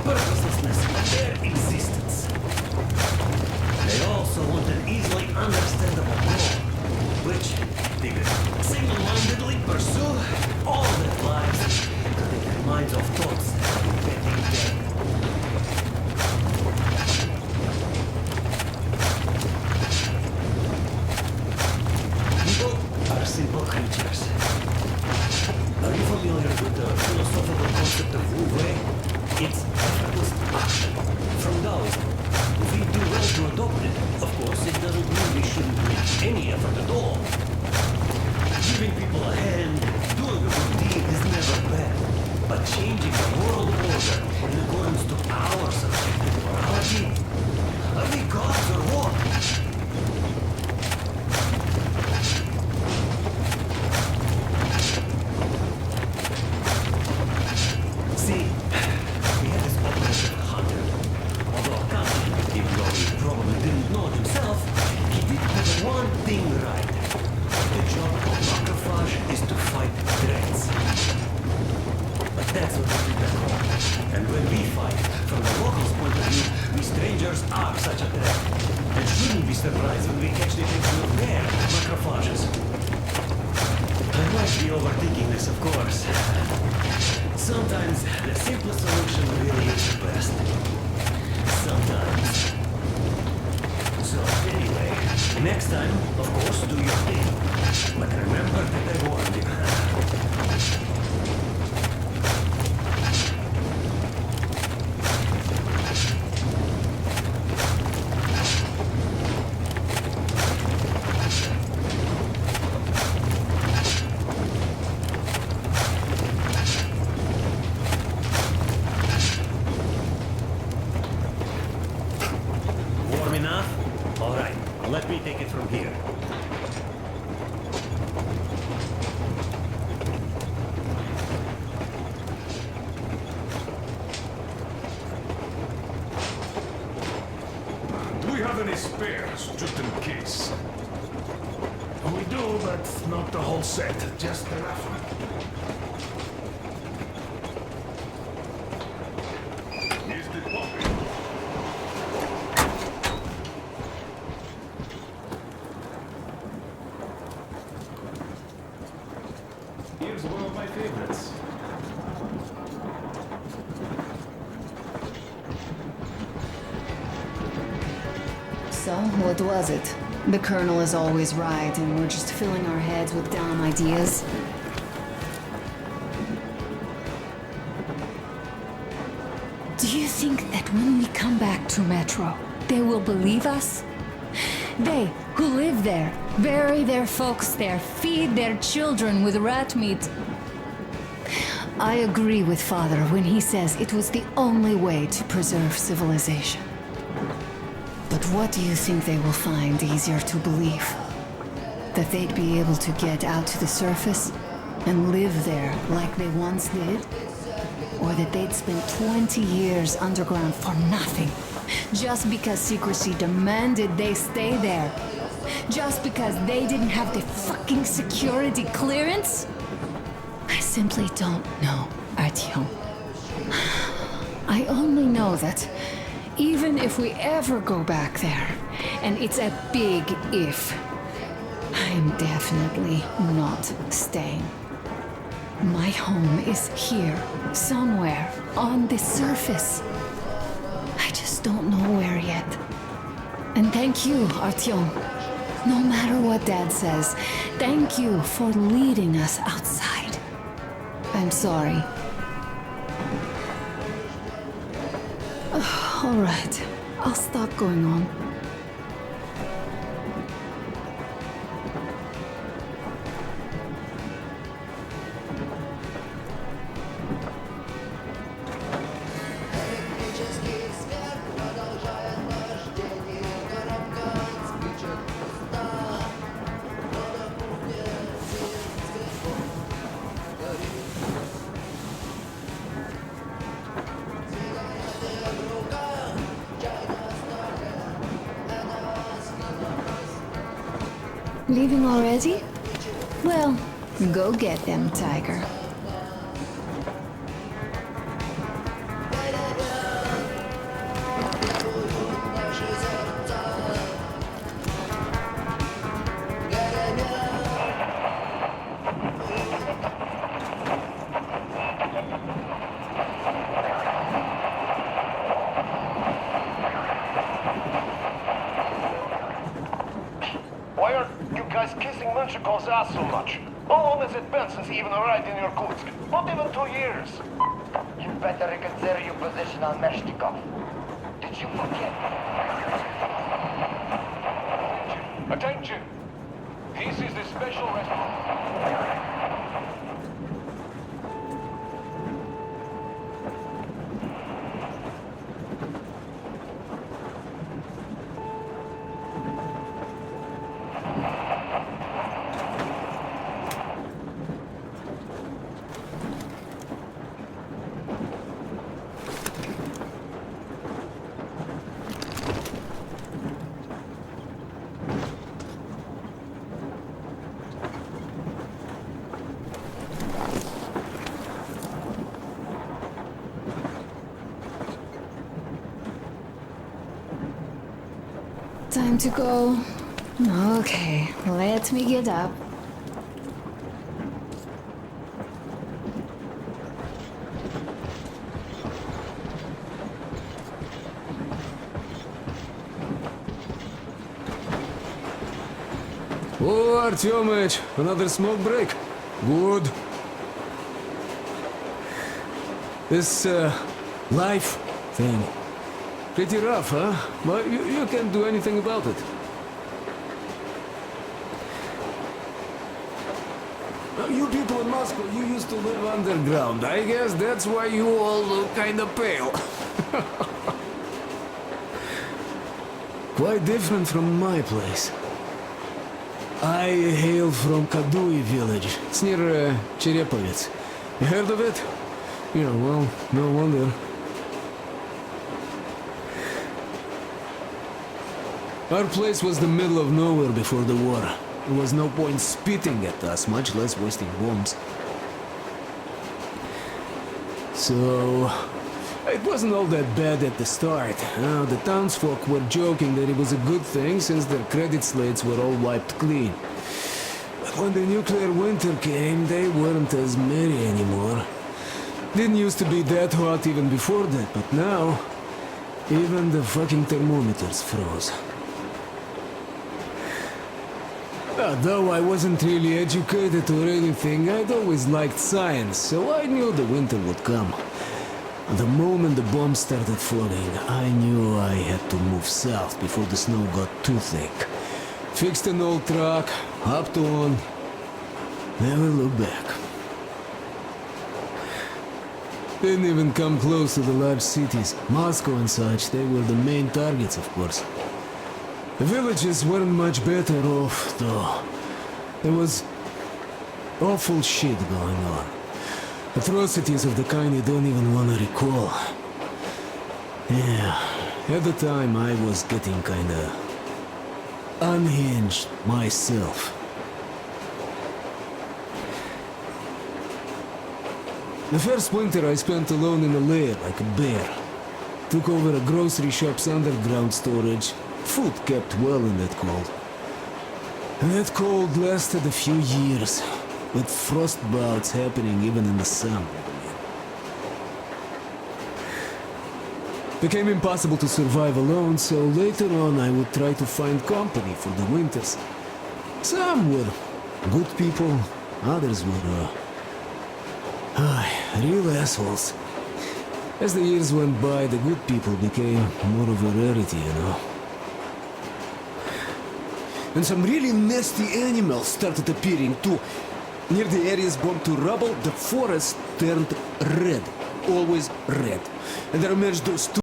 purposelessness of their existence. They also want an easily understandable goal, which they could single-mindedly pursue all their lives to take their minds off thoughts of impending death. People are simple creatures. Are you familiar with the philosophical concept of Wu Wei? It's effortless action from Taoism. If we do well to adopt it, of course, it doesn't mean we shouldn't make any effort at all. Giving people a hand, doing a good deed is never bad. But changing the world order in accordance to our subjective morality? Are we gods or what? See, we had this operative Hunter. Although Captain, even though he probably didn't know it himself, he did have one thing right. The job of Macrophage is to fight threats. But that's what we do back home. And when we fight, from the locals' point of view, we strangers are such a threat. And shouldn't be surprised when we catch the attention of their macrophages. I might be overthinking this, of course. Sometimes the simplest solution really is the best. Sometimes. So anyway, next time, of course, do your thing. But remember that I warned you. Warm enough? All right, let me take it from here. Do we have any spares, just in case? We do, but not the whole set, just the rough one. Here's the pocket. Here's one of my favorites. So, what was it? The Colonel is always right, and we're just filling our heads with dumb ideas. Do you think that when we come back to Metro, they will believe us? They, who live there, bury their folks there, feed their children with rat meat. I agree with Father when he says it was the only way to preserve civilization. But what do you think they will find easier to believe? That they'd be able to get out to the surface and live there like they once did? Or that they'd spend 20 years underground for nothing, just because secrecy demanded they stay there? Just because they didn't have the fucking security clearance? I simply don't know, Artyom. I only know that even if we ever go back there, and it's a big if, I'm definitely not staying. My home is here, somewhere, on the surface. I just don't know where yet. And thank you, Artyom. No matter what Dad says, thank you for leading us outside. I'm sorry. All right, I'll stop going on. Leaving already? Well, go get them, Tiger. calls us so much? How long has it been since he even arrived in Irkutsk? Not even 2 years. You better reconsider your position on Meshtikov. Did you forget? Attention! This is the special restaurant. Time to go. Okay, let me get up. Oh, Artyomich, another smoke break. Good. This, life thing. Pretty rough, huh? But you can't do anything about it. You people in Moscow, you used to live underground. I guess that's why you all look kinda pale. Quite different from my place. I hail from Kadui village. It's near Cherepovets. You heard of it? Yeah, well, no wonder. Our place was the middle of nowhere before the war. There was no point spitting at us, much less wasting bombs. So... it wasn't all that bad at the start. The townsfolk were joking that it was a good thing since their credit slates were all wiped clean. But when the nuclear winter came, they weren't as merry anymore. Didn't used to be that hot even before that, but now... even the fucking thermometers froze. Though I wasn't really educated or anything, I'd always liked science, so I knew the winter would come. The moment the bombs started falling, I knew I had to move south before the snow got too thick. Fixed an old truck, hopped on, never looked back. Didn't even come close to the large cities. Moscow and such, they were the main targets, of course. The villages weren't much better off, though. There was awful shit going on. Atrocities of the kind you don't even want to recall. Yeah, at the time I was getting kinda... unhinged myself. The first winter I spent alone in a lair like a bear. Took over a grocery shop's underground storage. Food kept well in that cold. And that cold lasted a few years, with frost bouts happening even in the sun. Became impossible to survive alone, so later on I would try to find company for the winters. Some were good people, others were, real assholes. As the years went by, the good people became more of a rarity, you know. And some really nasty animals started appearing too. Near the areas bombed to rubble, the forest turned red. Always red. And there emerged those two